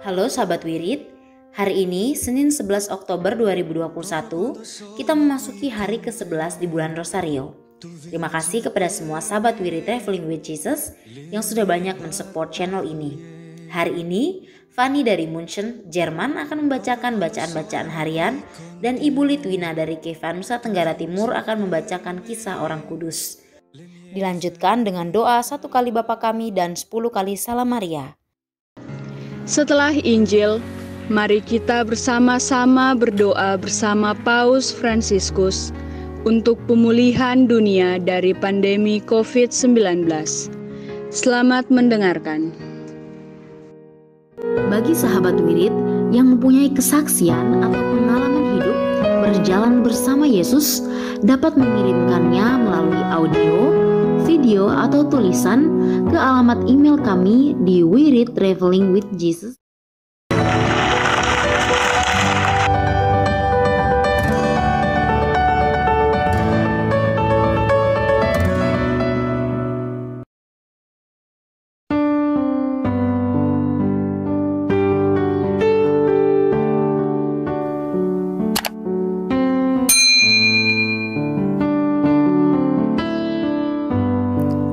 Halo sahabat Wirid, hari ini Senin 11 Oktober 2021, kita memasuki hari ke-11 di bulan Rosario. Terima kasih kepada semua sahabat Wirid Traveling with Jesus yang sudah banyak mensupport channel ini. Hari ini, Fanny dari München, Jerman akan membacakan bacaan-bacaan harian dan Ibu Litwina dari Kievan, Nusa Tenggara Timur akan membacakan kisah orang kudus. Dilanjutkan dengan doa 1 kali Bapa Kami dan 10 kali Salam Maria. Setelah Injil, mari kita bersama-sama berdoa bersama Paus Fransiskus untuk pemulihan dunia dari pandemi COVID-19. Selamat mendengarkan. Bagi sahabat Wirid yang mempunyai kesaksian atau pengalaman hidup berjalan bersama Yesus, dapat mengirimkannya melalui audio, video, atau tulisan ke alamat email kami di Wirid Traveling with Jesus.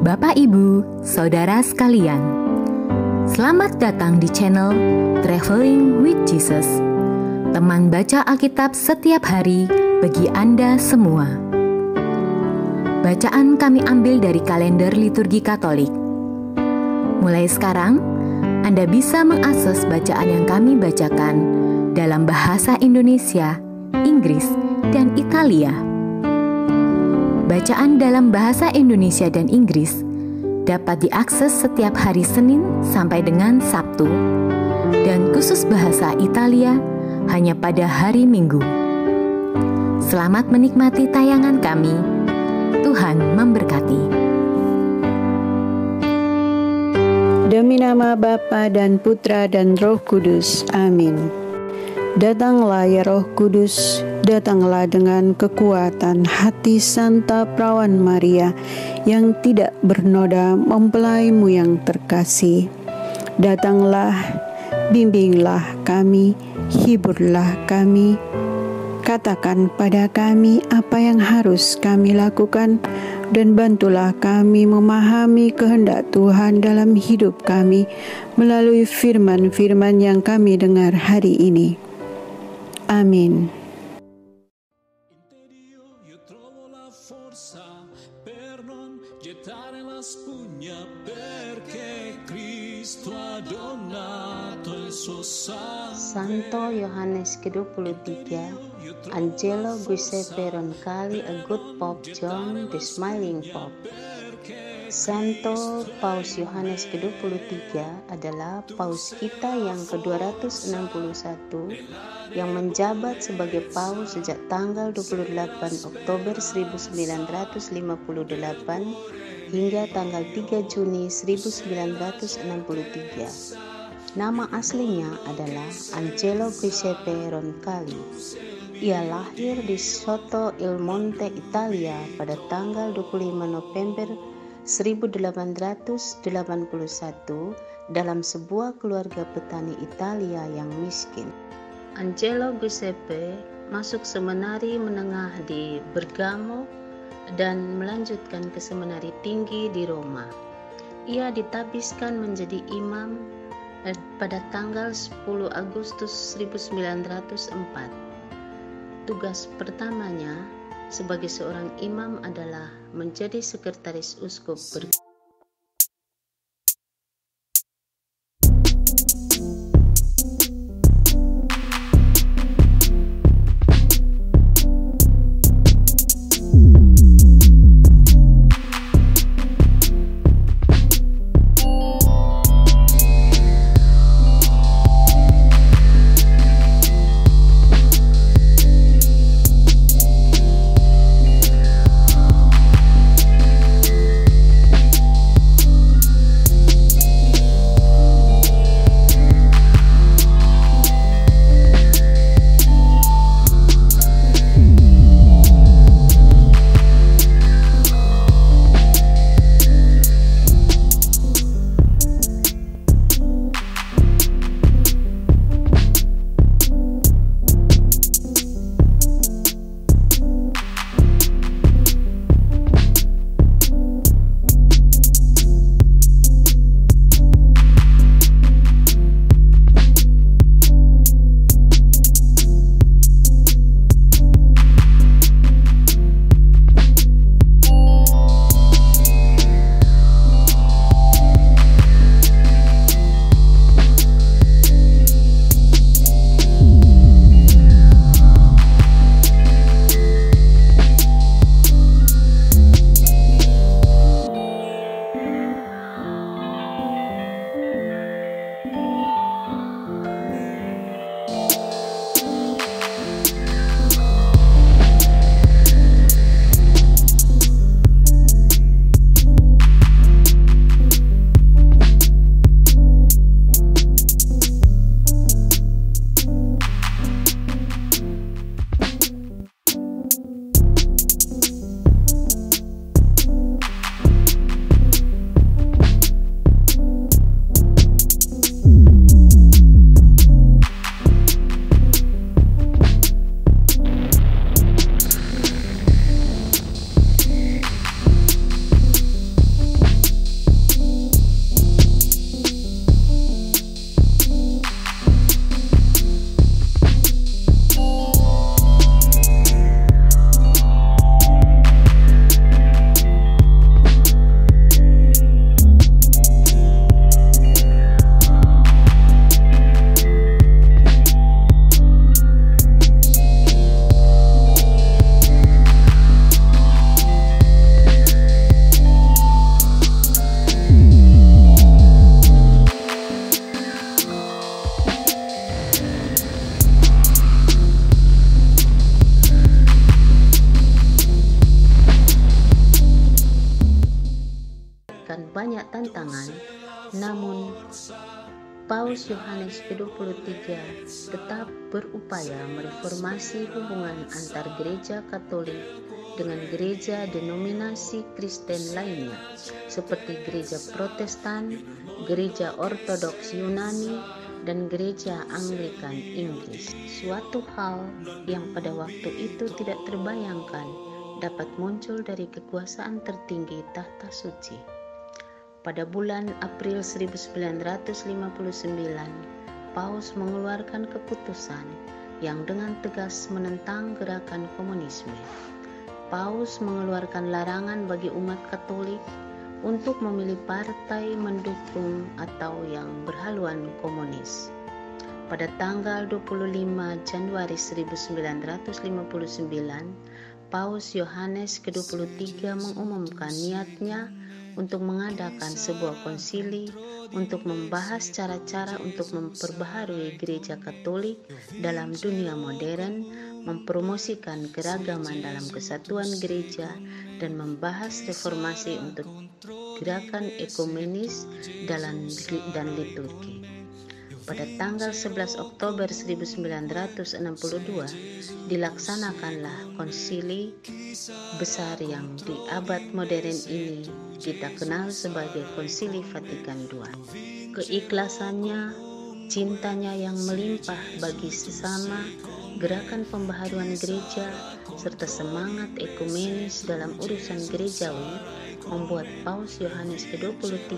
Bapak, Ibu, Saudara sekalian, selamat datang di channel Traveling with Jesus, teman baca Alkitab setiap hari bagi Anda semua. Bacaan kami ambil dari kalender liturgi Katolik. Mulai sekarang, Anda bisa mengakses bacaan yang kami bacakan dalam bahasa Indonesia, Inggris, dan Italia. Bacaan dalam bahasa Indonesia dan Inggris dapat diakses setiap hari Senin sampai dengan Sabtu, dan khusus bahasa Italia hanya pada hari Minggu. Selamat menikmati tayangan kami. Tuhan memberkati. Demi nama Bapa dan Putra dan Roh Kudus. Amin. Datanglah ya Roh Kudus, datanglah dengan kekuatan hati Santa Perawan Maria yang tidak bernoda mempelaimu yang terkasih. Datanglah, bimbinglah kami, hiburlah kami, katakan pada kami apa yang harus kami lakukan, dan bantulah kami memahami kehendak Tuhan dalam hidup kami melalui firman-firman yang kami dengar hari ini. Amin. Santo Yohanes ke-23, Angelo Giuseppe Roncalli, a good Pope John, the smiling Pope. Santo Paus Yohanes ke-23 adalah Paus kita yang ke-261 yang menjabat sebagai Paus sejak tanggal 28 Oktober 1958 hingga tanggal 3 Juni 1963. Nama aslinya adalah Angelo Giuseppe Roncalli. Ia lahir di Sotto il Monte, Italia pada tanggal 25 November 1881 dalam sebuah keluarga petani Italia yang miskin. Angelo Giuseppe masuk seminari menengah di Bergamo dan melanjutkan ke seminari tinggi di Roma. Ia ditabiskan menjadi imam pada tanggal 10 Agustus 1904. Tugas pertamanya sebagai seorang imam adalah menjadi sekretaris uskup Bergamo. banyak tantangan, namun Paus Yohanes ke-23 tetap berupaya mereformasi hubungan antar gereja Katolik dengan gereja denominasi Kristen lainnya, seperti gereja Protestan, gereja Ortodoks Yunani, dan gereja Anglikan Inggris. Suatu hal yang pada waktu itu tidak terbayangkan dapat muncul dari kekuasaan tertinggi tahta suci. Pada bulan April 1959, Paus mengeluarkan keputusan yang dengan tegas menentang gerakan komunisme. Paus mengeluarkan larangan bagi umat Katolik untuk memilih partai mendukung atau yang berhaluan komunis. Pada tanggal 25 Januari 1959, Paus Yohanes ke-23 mengumumkan niatnya untuk mengadakan sebuah konsili untuk membahas cara-cara untuk memperbaharui gereja Katolik dalam dunia modern, mempromosikan keragaman dalam kesatuan gereja, dan membahas reformasi untuk gerakan ekumenis dan liturgi. Pada tanggal 11 Oktober 1962 dilaksanakanlah konsili besar yang di abad modern ini kita kenal sebagai Konsili Vatikan II. Keikhlasannya, cintanya yang melimpah bagi sesama, gerakan pembaharuan gereja, serta semangat ekumenis dalam urusan gerejawi membuat Paus Yohanes ke-23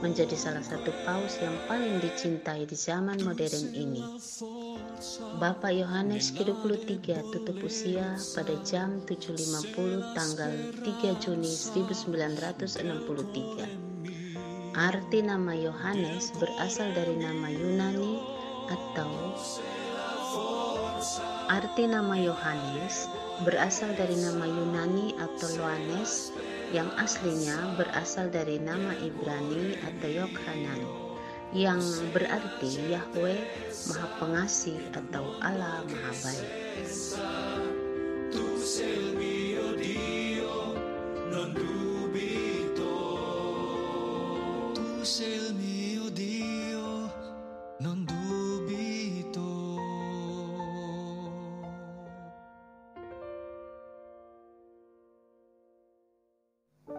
menjadi salah satu paus yang paling dicintai di zaman modern ini. Bapak Yohanes ke-23 tutup usia pada jam 7.50 tanggal 3 Juni 1963. Arti nama Yohanes berasal dari nama Yunani atau Loanes yang aslinya berasal dari nama Ibrani atau Yokhanan, yang berarti Yahweh Maha Pengasih atau Allah Maha Baik.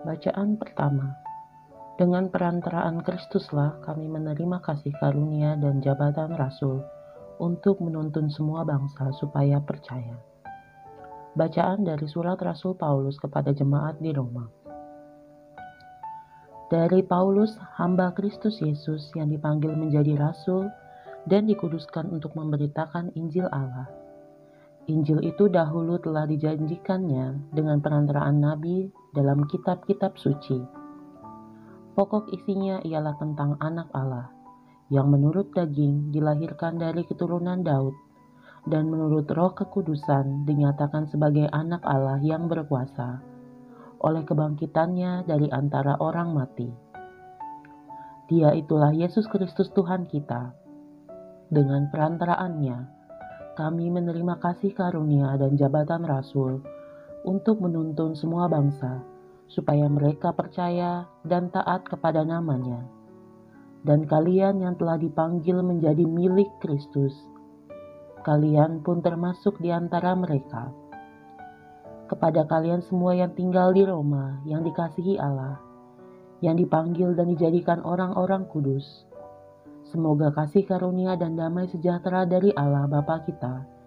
Bacaan pertama. Dengan perantaraan Kristuslah kami menerima kasih karunia dan jabatan Rasul untuk menuntun semua bangsa supaya percaya. Bacaan dari surat Rasul Paulus kepada jemaat di Roma. Dari Paulus, hamba Kristus Yesus yang dipanggil menjadi Rasul dan dikuduskan untuk memberitakan Injil Allah. Injil itu dahulu telah dijanjikannya dengan perantaraan Nabi dalam kitab-kitab suci. Pokok isinya ialah tentang anak Allah, yang menurut daging dilahirkan dari keturunan Daud, dan menurut roh kekudusan dinyatakan sebagai anak Allah yang berkuasa, oleh kebangkitannya dari antara orang mati. Dia itulah Yesus Kristus Tuhan kita. Dengan perantaraannya, kami menerima kasih karunia dan jabatan Rasul untuk menuntun semua bangsa, supaya mereka percaya dan taat kepada namanya. Dan kalian yang telah dipanggil menjadi milik Kristus, kalian pun termasuk di antara mereka. Kepada kalian semua yang tinggal di Roma, yang dikasihi Allah, yang dipanggil dan dijadikan orang-orang kudus, semoga kasih karunia dan damai sejahtera dari Allah Bapa kita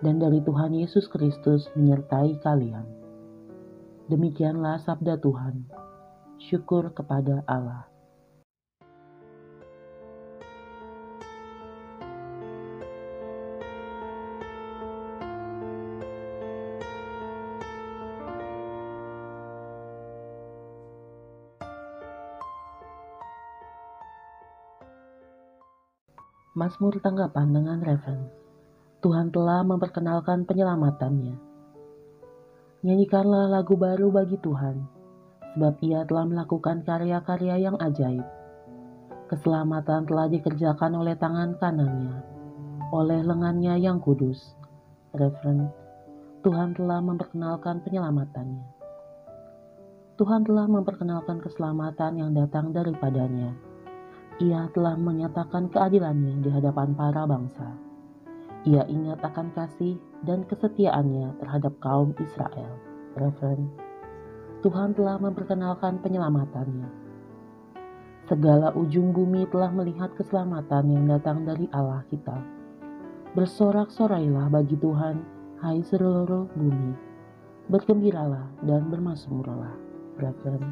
dan dari Tuhan Yesus Kristus menyertai kalian. Demikianlah sabda Tuhan. Syukur kepada Allah. Mazmur tanggapan dengan referen. Tuhan telah memperkenalkan penyelamatannya. Nyanyikanlah lagu baru bagi Tuhan, sebab Ia telah melakukan karya-karya yang ajaib. Keselamatan telah dikerjakan oleh tangan kanannya, oleh lengannya yang kudus. Referen. Tuhan telah memperkenalkan penyelamatannya. Tuhan telah memperkenalkan keselamatan yang datang daripadanya. Ia telah menyatakan keadilannya di hadapan para bangsa. Ia ingat akan kasih dan kesetiaannya terhadap kaum Israel. Referen, Tuhan telah memperkenalkan penyelamatannya. Segala ujung bumi telah melihat keselamatan yang datang dari Allah kita. Bersorak-sorailah bagi Tuhan, hai seluruh bumi. Bergembiralah dan bermasmurlah. Referen,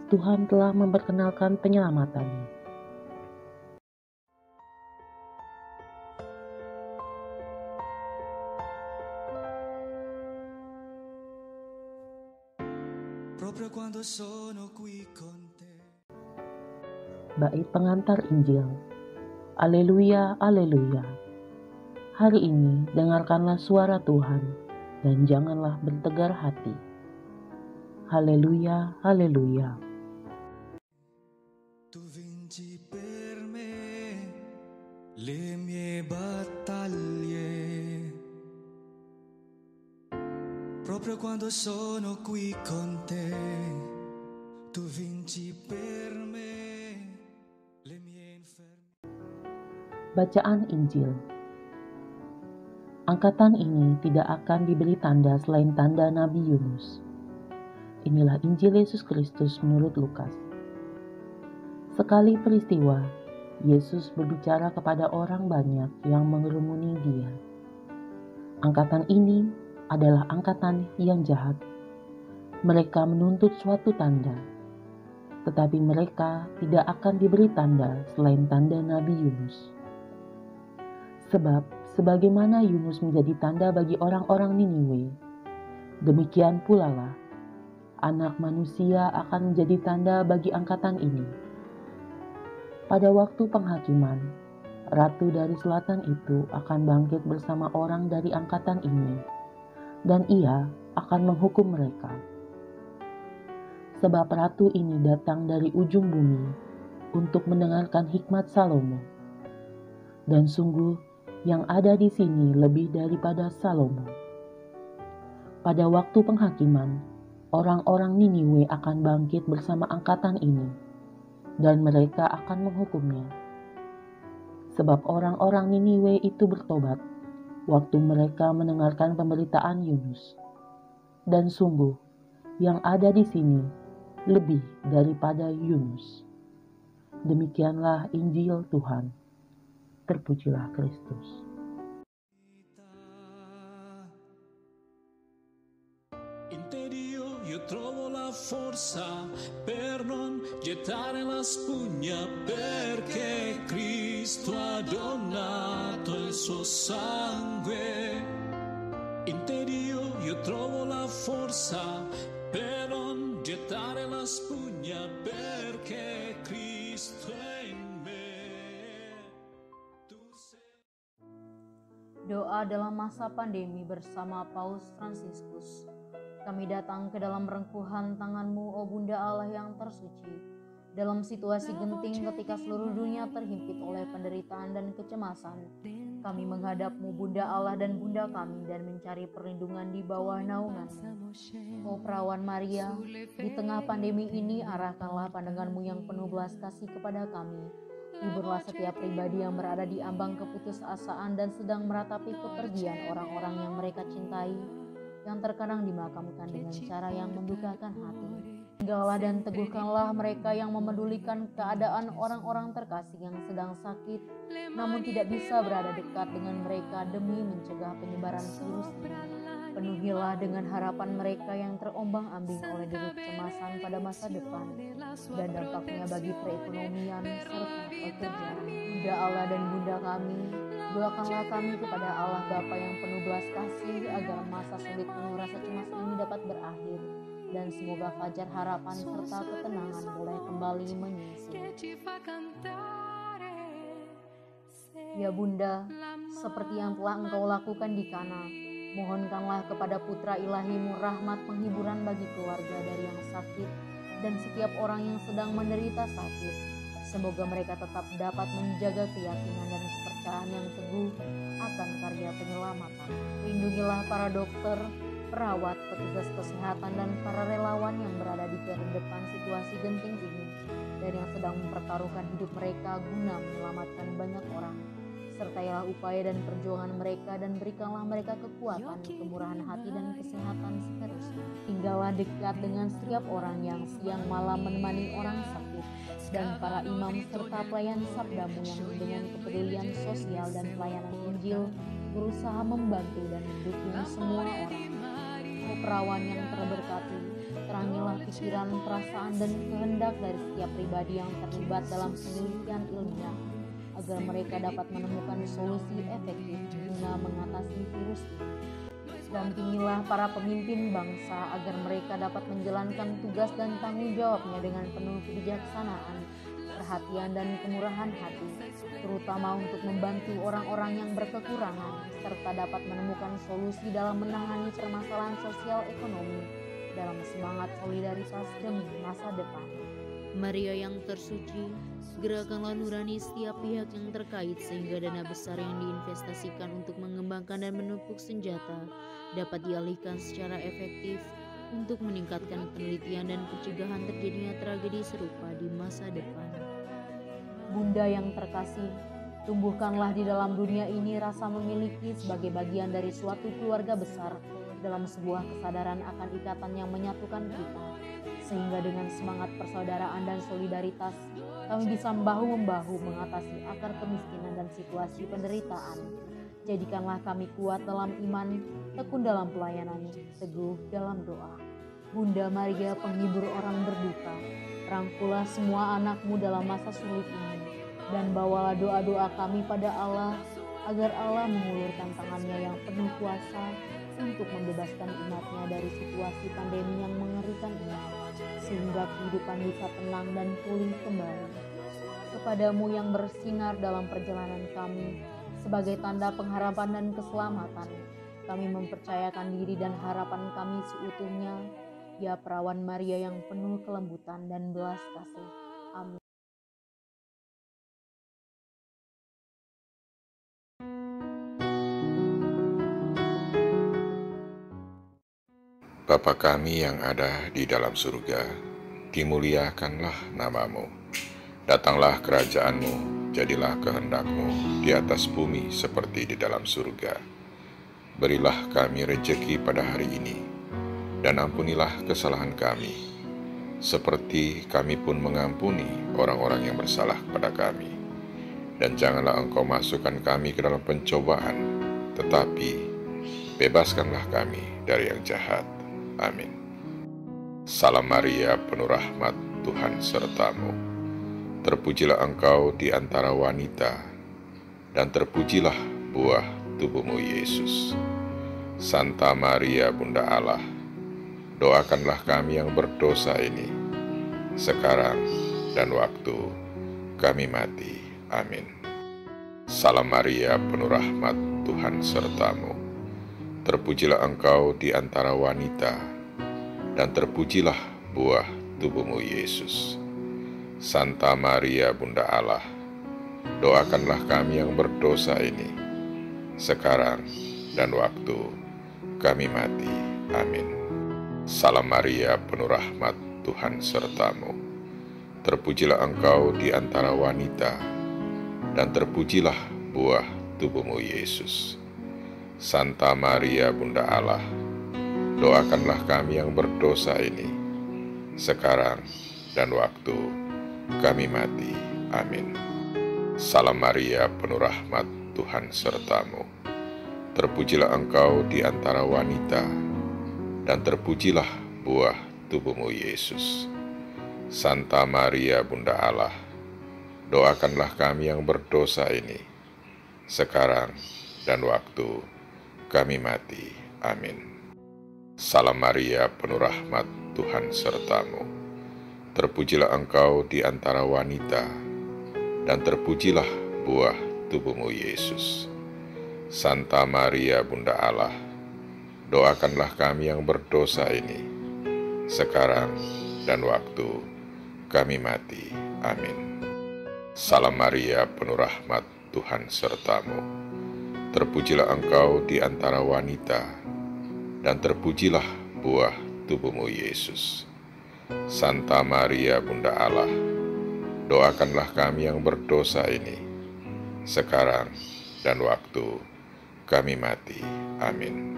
Tuhan telah memperkenalkan penyelamatannya. Bait pengantar Injil. Aleluya, aleluya. Hari ini dengarkanlah suara Tuhan dan janganlah bertegar hati. Haleluya, haleluya. Tu vinci per me le mie battaglie. Proprio quando sono qui con te, tu vinci per me le mie infermità. Bacaan Injil. Angkatan ini tidak akan diberi tanda selain tanda Nabi Yunus. Inilah Injil Yesus Kristus menurut Lukas. Sekali peristiwa, Yesus berbicara kepada orang banyak yang mengerumuni dia. Angkatan ini adalah angkatan yang jahat. Mereka menuntut suatu tanda, tetapi mereka tidak akan diberi tanda selain tanda Nabi Yunus. Sebab sebagaimana Yunus menjadi tanda bagi orang-orang Niniwe, demikian pula lah Anak Manusia akan menjadi tanda bagi angkatan ini. Pada waktu penghakiman, Ratu dari Selatan itu akan bangkit bersama orang dari angkatan ini, dan ia akan menghukum mereka. Sebab Ratu ini datang dari ujung bumi untuk mendengarkan hikmat Salomo. Dan sungguh yang ada di sini lebih daripada Salomo. Pada waktu penghakiman, orang-orang Niniwe akan bangkit bersama angkatan ini, dan mereka akan menghukumnya. Sebab orang-orang Niniwe itu bertobat waktu mereka mendengarkan pemberitaan Yunus. Dan sungguh, yang ada di sini lebih daripada Yunus. Demikianlah Injil Tuhan. Terpujilah Kristus. Io trovo la forza per non gettare la spugna, perché Cristo ha donato il suo sangue. In te Dio io trovo la forza per non gettare la spugna, perché Cristo è in me. Doa dalam masa pandemi bersama Paus Fransiskus. Kami datang ke dalam rengkuhan tangan-Mu, O Bunda Allah yang tersuci. Dalam situasi genting ketika seluruh dunia terhimpit oleh penderitaan dan kecemasan, kami menghadap-Mu, Bunda Allah dan Bunda kami, dan mencari perlindungan di bawah naungan-Mu. O Perawan Maria, di tengah pandemi ini arahkanlah pandangan-Mu yang penuh belas kasih kepada kami. Hiburlah setiap pribadi yang berada di ambang keputusasaan dan sedang meratapi kepergian orang-orang yang mereka cintai, yang terkadang dimakamkan dengan cara yang membukakan hati. Tinggallah dan teguhkanlah mereka yang memedulikan keadaan orang-orang terkasih yang sedang sakit, namun tidak bisa berada dekat dengan mereka demi mencegah penyebaran virus ini. Penuhilah dengan harapan mereka yang terombang-ambing oleh deru kecemasan pada masa depan dan dampaknya bagi perekonomian serta pekerjaan. Bunda Allah dan Bunda kami, doakanlah kami kepada Allah Bapa yang penuh belas kasih agar masa sulit penuh rasa cemas ini dapat berakhir dan semoga fajar harapan serta ketenangan boleh kembali menyinsil. Ya Bunda, seperti yang telah Engkau lakukan di Kana, mohonkanlah kepada Putra Ilahi-Mu rahmat penghiburan bagi keluarga dari yang sakit dan setiap orang yang sedang menderita sakit. Semoga mereka tetap dapat menjaga keyakinan dan kepercayaan yang teguh akan karya penyelamatan. Lindungilah para dokter, perawat, petugas kesehatan, dan para relawan yang berada di depan situasi genting ini dan yang sedang mempertaruhkan hidup mereka guna menyelamatkan banyak orang. Sertailah upaya dan perjuangan mereka dan berikanlah mereka kekuatan, kemurahan hati dan kesehatan seterusnya. Tinggallah dekat dengan setiap orang yang siang malam menemani orang sakit dan para imam serta pelayan sabdamu yang dengan kepedulian sosial dan pelayanan Injil berusaha membantu dan mendukung semua orang. Oh perawan yang terberkati, terangilah pikiran, perasaan dan kehendak dari setiap pribadi yang terlibat dalam penelitian ilmiah agar mereka dapat menemukan solusi efektif guna mengatasi virus ini. Dampingilah para pemimpin bangsa agar mereka dapat menjalankan tugas dan tanggung jawabnya dengan penuh kebijaksanaan, perhatian dan kemurahan hati, terutama untuk membantu orang-orang yang berkekurangan, serta dapat menemukan solusi dalam menangani permasalahan sosial ekonomi dalam semangat solidaritas demi masa depan. Maria yang tersuci, gerakanlah nurani setiap pihak yang terkait sehingga dana besar yang diinvestasikan untuk mengembangkan dan menumpuk senjata dapat dialihkan secara efektif untuk meningkatkan penelitian dan pencegahan terjadinya tragedi serupa di masa depan. Bunda yang terkasih, tumbuhkanlah di dalam dunia ini rasa memiliki sebagai bagian dari suatu keluarga besar dalam sebuah kesadaran akan ikatan yang menyatukan kita, sehingga dengan semangat persaudaraan dan solidaritas kami bisa bahu-membahu mengatasi akar kemiskinan dan situasi penderitaan. Jadikanlah kami kuat dalam iman, tekun dalam pelayanan, teguh dalam doa. Bunda Maria, penghibur orang berduka, rangkulah semua anakmu dalam masa sulit ini, dan bawalah doa-doa kami pada Allah, agar Allah mengulurkan tangannya yang penuh kuasa untuk membebaskan umatnya dari situasi pandemi yang mengerikan ini, sehingga kehidupan bisa tenang dan pulih kembali. Kepadamu yang bersinar dalam perjalanan kami, sebagai tanda pengharapan dan keselamatan, kami mempercayakan diri dan harapan kami seutuhnya, ya perawan Maria yang penuh kelembutan dan belas kasih. Amin. Bapa kami yang ada di dalam surga, dimuliakanlah namamu. Datanglah kerajaanmu, jadilah kehendakmu di atas bumi seperti di dalam surga. Berilah kami rejeki pada hari ini, dan ampunilah kesalahan kami, seperti kami pun mengampuni orang-orang yang bersalah kepada kami. Dan janganlah Engkau masukkan kami ke dalam pencobaan, tetapi bebaskanlah kami dari yang jahat. Amin. Salam Maria, penuh rahmat, Tuhan sertamu. Terpujilah engkau di antara wanita, dan terpujilah buah tubuhmu Yesus. Santa Maria, Bunda Allah, doakanlah kami yang berdosa ini, sekarang dan waktu kami mati. Amin. Salam Maria, penuh rahmat, Tuhan sertamu. Terpujilah engkau di antara wanita, dan terpujilah buah tubuhmu Yesus. Santa Maria, Bunda Allah, doakanlah kami yang berdosa ini, sekarang dan waktu kami mati. Amin. Salam Maria, penuh rahmat, Tuhan sertamu. Terpujilah engkau di antara wanita, dan terpujilah buah tubuhmu Yesus. Santa Maria, Bunda Allah, doakanlah kami yang berdosa ini, sekarang dan waktu kami mati. Amin. Salam Maria, penuh rahmat, Tuhan sertamu. Terpujilah engkau di antara wanita, dan terpujilah buah tubuhmu Yesus. Santa Maria, Bunda Allah, doakanlah kami yang berdosa ini, sekarang dan waktu kami mati. Amin. Salam Maria, penuh rahmat, Tuhan sertamu. Terpujilah engkau di antara wanita, dan terpujilah buah tubuhmu Yesus. Santa Maria, Bunda Allah, doakanlah kami yang berdosa ini, sekarang dan waktu kami mati. Amin. Salam Maria, penuh rahmat, Tuhan sertamu. Terpujilah engkau di antara wanita, dan terpujilah buah tubuhmu Yesus. Santa Maria Bunda Allah, doakanlah kami yang berdosa ini, sekarang dan waktu kami mati. Amin.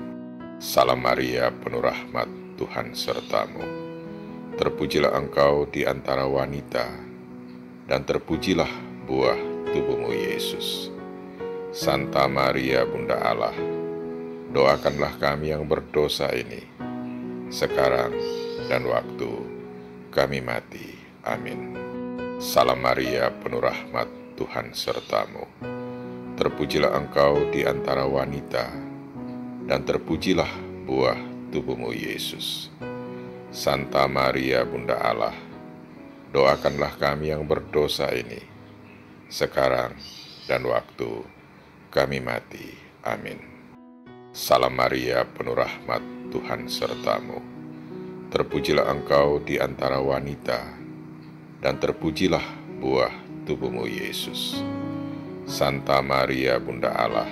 Salam Maria, penuh rahmat, Tuhan sertamu. Terpujilah engkau di antara wanita, dan terpujilah buah tubuhmu Yesus. Santa Maria Bunda Allah, doakanlah kami yang berdosa ini, sekarang dan waktu kami mati. Amin. Salam Maria, penuh rahmat, Tuhan sertamu. Terpujilah engkau di antara wanita, dan terpujilah buah tubuhmu Yesus. Santa Maria Bunda Allah, doakanlah kami yang berdosa ini, sekarang dan waktu kami mati. Amin. Salam Maria, penuh rahmat, Tuhan sertamu. Terpujilah engkau di antara wanita, dan terpujilah buah tubuhmu Yesus. Santa Maria Bunda Allah,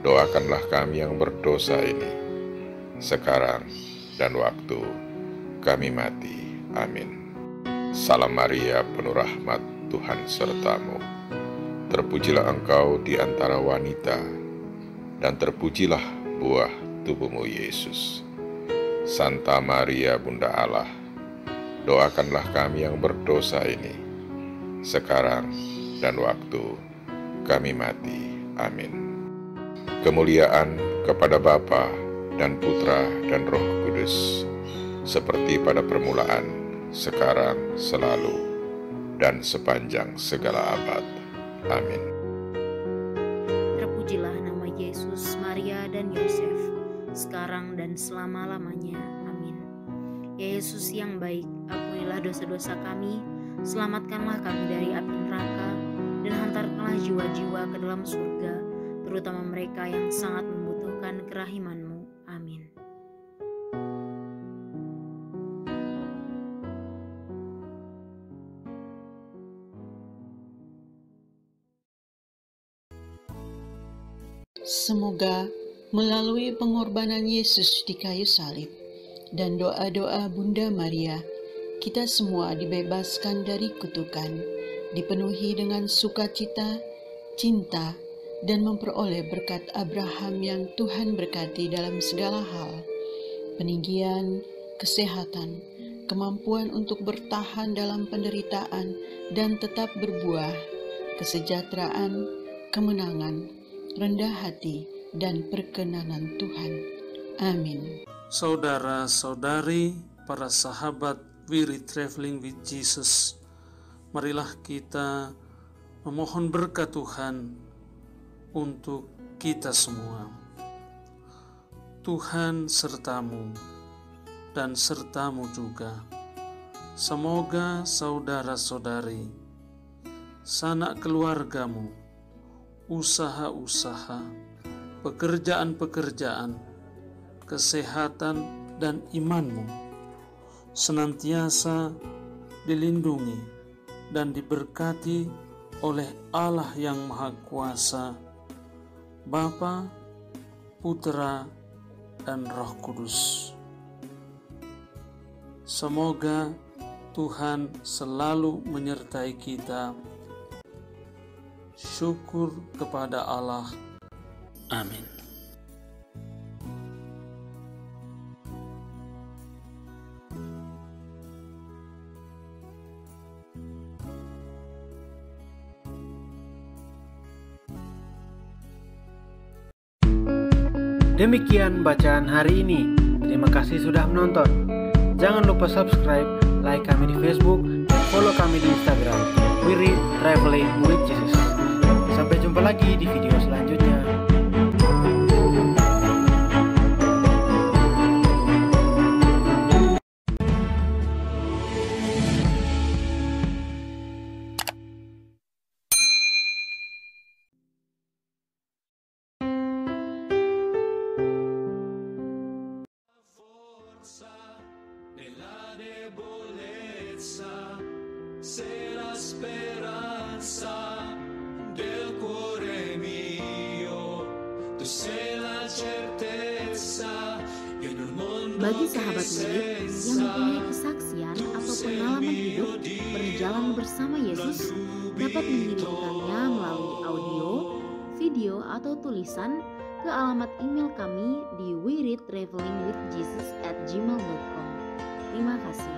doakanlah kami yang berdosa ini, sekarang dan waktu kami mati. Amin. Salam Maria, penuh rahmat, Tuhan sertamu. Terpujilah engkau di antara wanita, dan terpujilah buah tubuhmu Yesus. Santa Maria Bunda Allah, doakanlah kami yang berdosa ini, sekarang dan waktu kami mati. Amin. Kemuliaan kepada Bapa dan Putra dan Roh Kudus, seperti pada permulaan, sekarang, selalu, dan sepanjang segala abad. Amin. Terpujilah nama Yesus, Maria, dan Yosef, sekarang dan selama-lamanya. Amin. Ya Yesus yang baik, ampunilah dosa-dosa kami, selamatkanlah kami dari api neraka, dan hantarkanlah jiwa-jiwa ke dalam surga, terutama mereka yang sangat membutuhkan kerahiman-Mu. Amin. Semoga melalui pengorbanan Yesus di kayu salib dan doa-doa Bunda Maria, kita semua dibebaskan dari kutukan, dipenuhi dengan sukacita, cinta, dan memperoleh berkat Abraham yang Tuhan berkati dalam segala hal, peninggian, kesehatan, kemampuan untuk bertahan dalam penderitaan dan tetap berbuah, kesejahteraan, kemenangan, rendah hati, dan perkenanan Tuhan. Amin. Saudara-saudari, para sahabat Weary Traveling with Jesus, marilah kita memohon berkat Tuhan untuk kita semua. Tuhan sertamu dan sertamu juga. Semoga saudara-saudari, sanak keluargamu, usaha-usaha, pekerjaan-pekerjaan, kesehatan, dan imanmu senantiasa dilindungi dan diberkati oleh Allah yang Maha Kuasa, Bapa, Putra, dan Roh Kudus. Semoga Tuhan selalu menyertai kita. Syukur kepada Allah. Amin. Demikian bacaan hari ini. Terima kasih sudah menonton. Jangan lupa subscribe, like kami di Facebook, dan follow kami di Instagram. Weary Traveling with Jesus. Sampai jumpa lagi di video selanjutnya. Bagi sahabat Wirid yang mempunyai kesaksian atau pengalaman hidup berjalan bersama Yesus, dapat mengirimkannya melalui audio, video, atau tulisan ke alamat email kami di wiridtravelingwithjesus@gmail.com. Terima kasih.